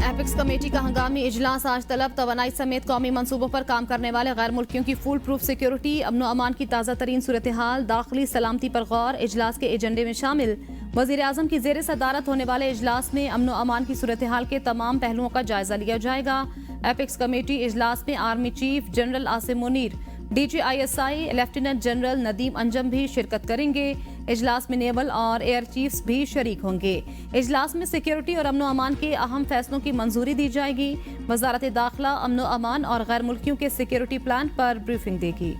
Epics committee का हंगामी इजलास आज तलब तवानाई समेत कौमी मंसूबों पर काम करने वाले गैर मुल्कियों की फुल प्रूफ सिक्योरिटी, अमन अमान की ताज़ा तरीन सूरत हाल, दाखिली सलामती पर गौर इजलास के एजेंडे में शामिल। वज़ीर आज़म की जेर सदारत होने वाले इजलास में अमन अमान की सूरत हाल के तमाम पहलुओं का जायजा लिया जाएगा। एपिक्स कमेटी इजलास में army chief general Asim Munir, DGISI lieutenant general Nadeem Anjum भी शिरकत करेंगे। इजलास में नेवल और एयर चीफ्स भी शरीक होंगे। इजलास में सिक्योरिटी और अमन अमान के अहम फैसलों की मंजूरी दी जाएगी। वजारत दाखिला अमन अमान और गैर मुल्कियों के सिक्योरिटी प्लान पर ब्रीफिंग देगी।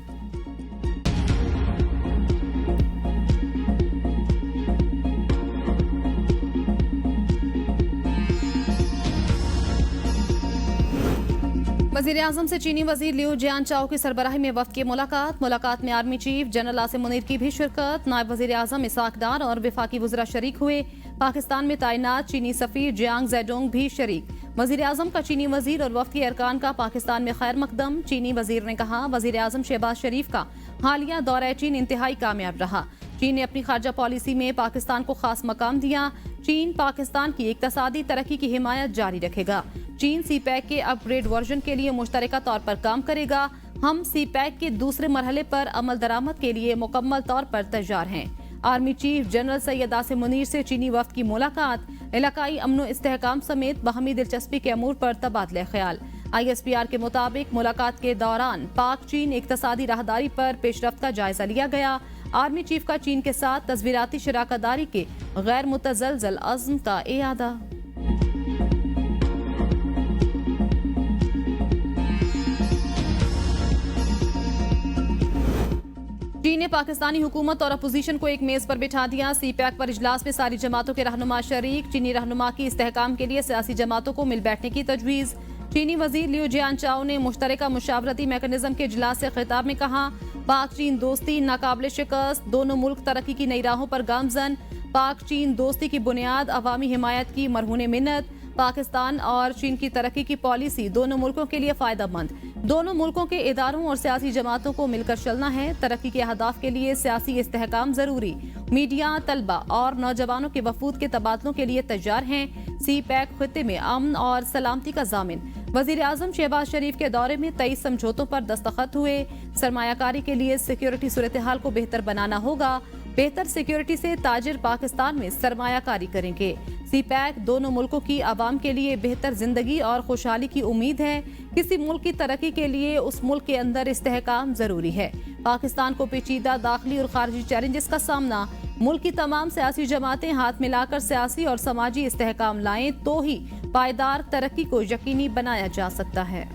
वज़ीर आज़म से चीनी वज़ीर लियू जियानचाओ की सरबराही में वफ़द की मुलाकात में army chief general Asim Munir की भी शिरकत। नायब वज़ीर आज़म इसाक डार और वफाकी वज़रा शरीक हुए। पाकिस्तान में तैनात चीनी सफ़ीर जियांग जेडोंग भी शरीक। वज़ीर आज़म का चीनी वज़ीर और वफ़द के अरकान का पाकिस्तान में खैर मकदम। चीनी वज़ीर ने कहा, वज़ीर आज़म शहबाज शरीफ का हालिया दौरा चीन इंतहाई कामयाब रहा। चीन ने अपनी खारजा पॉलिसी में पाकिस्तान को खास मकाम दिया। चीन पाकिस्तान की इक्तसादी तरक्की की हिमायत जारी रखेगा। चीन CPEC के अपग्रेड वर्जन के लिए मुश्तरका तौर पर काम करेगा। हम CPEC के दूसरे मरहले पर अमल दरामद के लिए मुकम्मल तौर पर तैयार हैं। Army chief general Syed Asim Munir से चीनी वफ़द की मुलाकात, इलाकाई अमन इस्तेहकाम समेत बाहमी दिलचस्पी के अमूर पर तबादला ख्याल। ISPR के मुताबिक मुलाकात के दौरान पाक चीन इक्तसादी राहदारी पर पेशरफ्त का जायजा लिया गया। आर्मी चीफ का चीन के साथ तस्वीराती शराकतदारी के गैर मुतज़लज़ल अज़्म का इयादा। चीन ने पाकिस्तानी हुकूमत और अपोजिशन को एक मेज पर बिठा दिया। CPEC पर इजलास में सारी जमातों के रहनुमा शरीक। चीनी रहनुमा की इस्तेहकाम के लिए सियासी जमातों को मिल बैठने की तजवीज़। चीनी वज़ीर लियू जियानचाओ ने मुश्तरका मुशावरती मैकेनिज्म के इजलास से खिताब में कहा, पाक चीन दोस्ती नाकाबिल शिकस्त, दोनों मुल्क तरक्की की नई राहों पर गामजन। पाक चीन दोस्ती की बुनियाद अवामी हिमायत की मरहून मिन्नत। पाकिस्तान और चीन की तरक्की की पॉलिसी दोनों मुल्कों के लिए फायदेमंद। दोनों मुल्कों के इदारों और सियासी जमातों को मिलकर चलना है। तरक्की के अहदाफ के लिए सियासी इस्तेहकाम जरूरी। मीडिया, तलबा और नौजवानों के वफूद के तबादलों के लिए तैयार हैं। CPEC खित्ते में अमन और सलामती का जामिन। वज़ीर आज़म शहबाज शरीफ के दौरे में 23 समझौतों पर दस्तखत हुए। सरमायाकारी के लिए सिक्योरिटी सूरत हाल को बेहतर बनाना होगा। बेहतर सिक्योरिटी से ताजिर पाकिस्तान में सरमायाकारी करेंगे। CPEC दोनों मुल्कों की आवाम के लिए बेहतर जिंदगी और खुशहाली की उम्मीद है। किसी मुल्क की तरक्की के लिए उस मुल्क के अंदर इस्तेहकाम जरूरी है। पाकिस्तान को पेचीदा दाखिली और खारजी चैलेंजेस का सामना। मुल्क की तमाम सियासी जमातें हाथ मिलाकर सियासी और समाजी इस्तेहकाम लाएं तो ही पायदार तरक्की को यकीनी बनाया जा सकता है।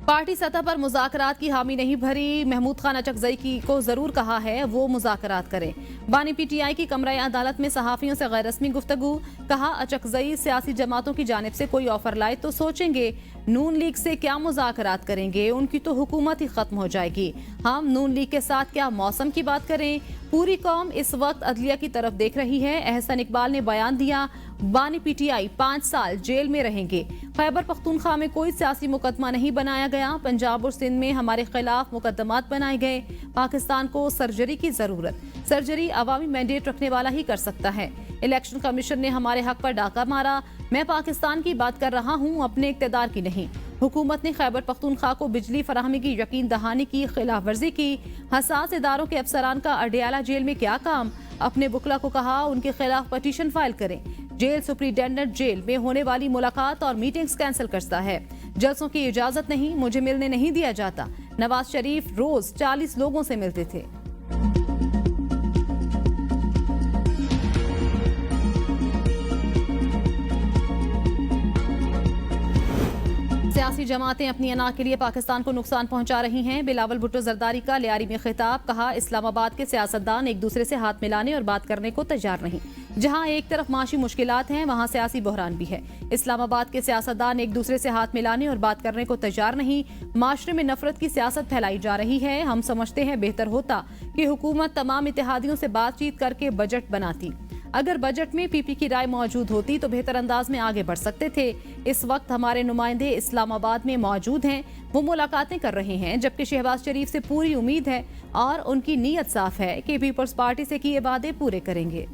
पार्टी सतह पर मुज़ाकरात की हामी नहीं भरी। महमूद खान अचकज़ई को जरूर कहा है वो मुज़ाकरात करें। बानी PTI की कमरा अदालत में सहाफ़ियों से गैर रस्मी गुफ्तगू। कहा, अचकज़ई सियासी जमातों की जानिब से कोई ऑफर लाए तो सोचेंगे। नून लीग से क्या मुज़ाकरात करेंगे, उनकी तो हुकूमत ही खत्म हो जाएगी। हम नून लीग के साथ क्या मौसम की बात करें। पूरी कौम इस वक्त अदलिया की तरफ देख रही है। एहसन इकबाल ने बयान दिया, बानी PTI 5 साल जेल में रहेंगे। खैबर पख्तूनख्वा में कोई सियासी मुकदमा नहीं बनाया गया। पंजाब और सिंध में हमारे खिलाफ मुकदमात बनाए गए। पाकिस्तान को सर्जरी की जरूरत। सर्जरी अवामी मैंडेट रखने वाला ही कर सकता है। इलेक्शन कमीशन ने हमारे हक पर डाका मारा। मैं पाकिस्तान की बात कर रहा हूँ, अपने इक़्तिदार की नहीं। हुकूमत ने खैबर पख्तूनख्वा को बिजली फराहमी की यकीन दहानी की खिलाफ वर्जी की। हसास इदारों के अफसरान का अडियाला जेल में क्या काम। अपने बुकला को कहा उनके खिलाफ पटिशन फाइल करें। जेल सुप्रिंटेंडेंट जेल में होने वाली मुलाकात और मीटिंग्स कैंसिल करता है। जलसों की इजाजत नहीं, मुझे मिलने नहीं दिया जाता। नवाज शरीफ रोज 40 लोगों से मिलते थे। सियासी जमातें अपनी अना के लिए पाकिस्तान को नुकसान पहुंचा रही हैं। बिलावल भुट्टो जरदारी का लियारी में खिताब। कहा, इस्लामाबाद के सियासतदान एक दूसरे से हाथ मिलाने और बात करने को तैयार नहीं। जहां एक तरफ माशी मुश्किलात हैं, वहां सियासी बहरान भी है। इस्लामाबाद के सियासतदान एक दूसरे से हाथ मिलाने और बात करने को तैयार नहीं। माशरे में नफरत की सियासत फैलाई जा रही है। हम समझते हैं बेहतर होता कि हुकूमत तमाम इत्तेहादियों से बातचीत करके बजट बनाती। अगर बजट में PP की राय मौजूद होती तो बेहतर अंदाज में आगे बढ़ सकते थे। इस वक्त हमारे नुमाइंदे इस्लामाबाद में मौजूद हैं, वो मुलाकातें कर रहे हैं, जबकि शहबाज शरीफ से पूरी उम्मीद है और उनकी नीयत साफ है कि पीपल्स पार्टी से किए वादे पूरे करेंगे।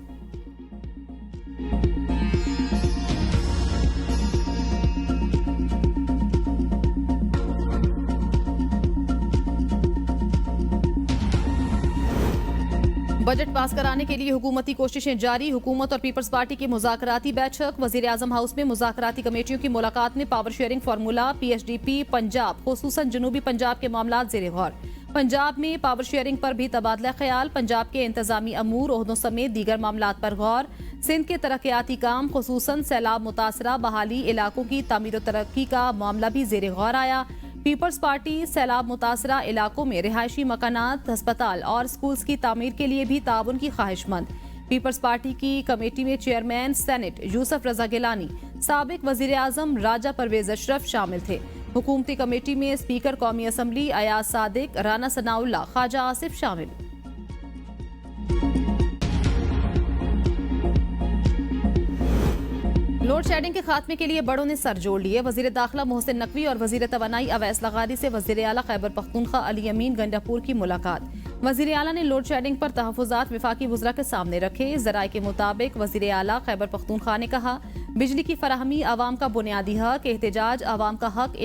बजट पास कराने के लिए हुकूमती कोशिशें जारी। हुकूमत और पीपल्स पार्टी की मुज़ाकराती बैठक। वज़ीर आज़म हाउस में मुज़ाकराती कमेटियों की मुलाकात में power sharing formula. PSDP Punjab खुसूसन जनूबी पंजाब के मामलात ज़ेरे गौर। पंजाब में पावर शेयरिंग पर भी तबादला ख्याल। पंजाब के इंतजामी अमूर ओहदों समेत दीगर मामलात पर गौर। सिंध के तरक्याती काम खुसूसन सैलाब मुतासरा बहाली इलाकों की तामीर और तरक्की का मामला भी ज़ेरे गौर आया। पीपल्स पार्टी सैलाब मुतासरा इलाकों में रिहायशी मकानात, अस्पताल और स्कूल्स की तामीर के लिए भी ताउन की ख्वाहिशमंद। पीपल्स पार्टी की कमेटी में चेयरमैन सेनेट यूसुफ रजा गिलानी, साबिक वजीर आजम राजा परवेज अशरफ शामिल थे। हुकूमती कमेटी में स्पीकर कौमी असम्बली अयाज सादिक, राना सनाउल्लाह, ख्वाजा आसिफ शामिल। लोड शेडिंग के खात्मे के लिए बड़ों ने सर जोड़ लिए। वजीर दाखिला मोहसिन नकवी और वजीर तवानाई अवैस लगारी से वजीर आला खैबर पख्तूनख्वा अली अमीन गंडापुर की मुलाकात। वजीर आला ने लोड शेडिंग पर तहफ़्फ़ुज़ात वफाकी वज़रा के सामने रखे। ज़राए के मुताबिक वजीर आला खैबर पख्तूनख्वा ने कहा, बिजली की फराहमी आवाम का बुनियादी हक, एहतजाज आवाम का हक,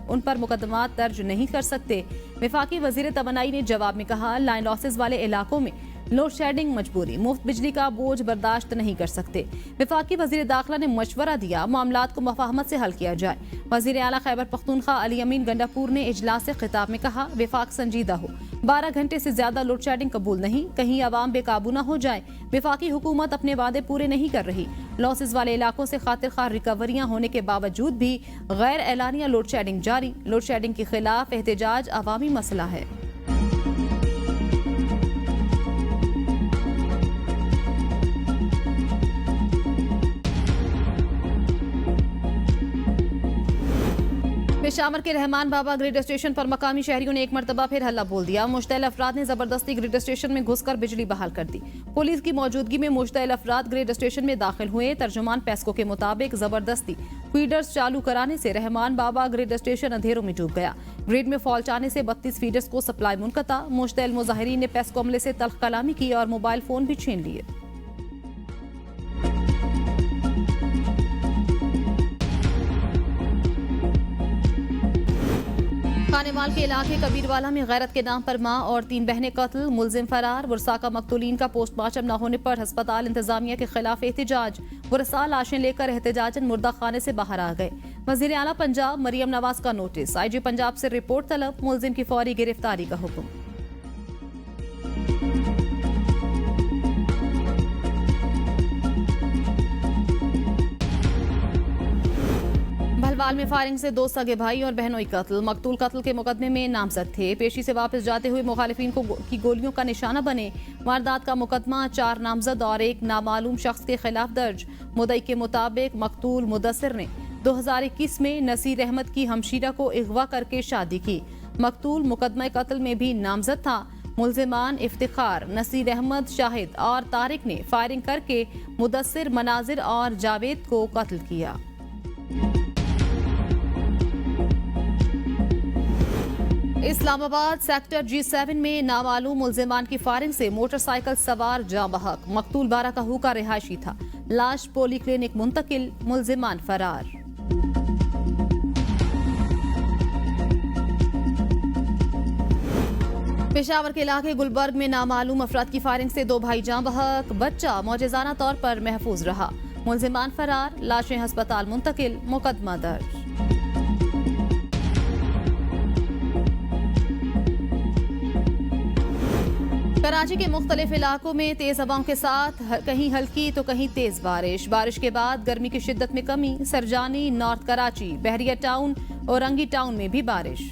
उन पर मुकदमात दर्ज नहीं कर सकते। वफाकी वजीर तवानाई ने जवाब में कहा, लाइन लॉसेस वाले इलाकों में लोड शेडिंग मजबूरी, मुफ्त बिजली का बोझ बर्दाश्त नहीं कर सकते। वफाकी वजीर दाखिला ने मशवरा दिया मामलात को मफाहमत से हल किया जाए। वजीर आला खैबर पख्तूनख्वा अली अमीन गंडापुर ने इजलास से खिताब में कहा, वफाक संजीदा हो, 12 घंटे से ज्यादा लोड शेडिंग कबूल नहीं, कहीं आवाम बेकाबू न हो जाए। वफाकी हुकूमत अपने वादे पूरे नहीं कर रही। लॉसेस वाले इलाकों से खातिर खार रिकवरियां होने के बावजूद भी गैर एलानिया लोड शेडिंग जारी। लोड शेडिंग के खिलाफ एहतजाज अवामी मसला है। पेशावर के रहमान बाबा ग्रिड स्टेशन पर मकामी शहरियों ने एक मरतबा फिर हल्ला बोल दिया। मुश्तइल अफराद ने जबरदस्ती ग्रिड स्टेशन में घुसकर बिजली बहाल कर दी। पुलिस की मौजूदगी में मुश्तइल अफराद ग्रिड स्टेशन में दाखिल हुए। तर्जुमान पेस्को के मुताबिक जबरदस्ती फीडर्स चालू कराने से रहमान बाबा ग्रिड स्टेशन अंधेरों में डूब गया। ग्रिड में फॉल्ट आने से 32 फीडर्स को सप्लाई मुनक़ता। मुश्तइल मुजाहिरीन ने पेस्को अमले से तल्ख कलामी की और मोबाइल फोन भी छीन लिए। खानेवाल के इलाके कबीरवाला में गैरत के नाम पर मां और 3 बहनें कत्ल, मुलजिम फरार। वरसा का मकतूलीन का पोस्टमार्टम न होने पर अस्पताल इंतजामिया के खिलाफ एहतजाज। वरसा लाशें लेकर एहतजाजन मुर्दा खाने से बाहर आ गए। वजीर आला पंजाब मरियम नवाज का नोटिस। IG पंजाब से रिपोर्ट तलब, मुलजिम की फौरी गिरफ्तारी का हुक्म। भलवाल में फायरिंग से 2 सगे भाई और बहनों कत्ल। मकतूल कत्ल के मुकदमे में नामजद थे। पेशी से वापस जाते हुए मुखालिफिन की गोलियों का निशाना बने। वारदात का मुकदमा 4 नामजद और 1 नामालूम शख्स के खिलाफ दर्ज। मुदई के मुताबिक मकतूल मुदस्सिर ने 2021 में नसीर अहमद की हमशीरा को अगवा करके शादी की। मकतूल मुकदमा कत्ल में भी नामजद था। मुलजिमान इफ्तिखार, नसीर अहमद, शाहिद और तारिक ने फायरिंग करके मुदस्सिर, मनाजिर और जावेद को कत्ल किया। इस्लामाबाद सेक्टर G7 में नामालूम मुलजिमान की फायरिंग से मोटरसाइकिल सवार जाँ बहक। मकतूल 12 का हुक्का रिहायशी था। लाश पोली क्लिनिक मुंतकिल, मुलजिमान फरार। पेशावर के इलाके गुलबर्ग में नामालूम अफराद की फायरिंग से 2 भाई जाँ बहक। बच्चा मौजज़ाना तौर पर महफूज रहा। मुलजिमान फरार, लाशें अस्पताल मुंतकिल, मुकदमा दर्ज। कराची के मुख्तलिफ इलाकों में तेज हवाओं के साथ कहीं हल्की तो कहीं तेज बारिश। बारिश के बाद गर्मी की शिद्दत में कमी। सरजानी, नॉर्थ कराची, बहरिया टाउन और रंगी टाउन में भी बारिश।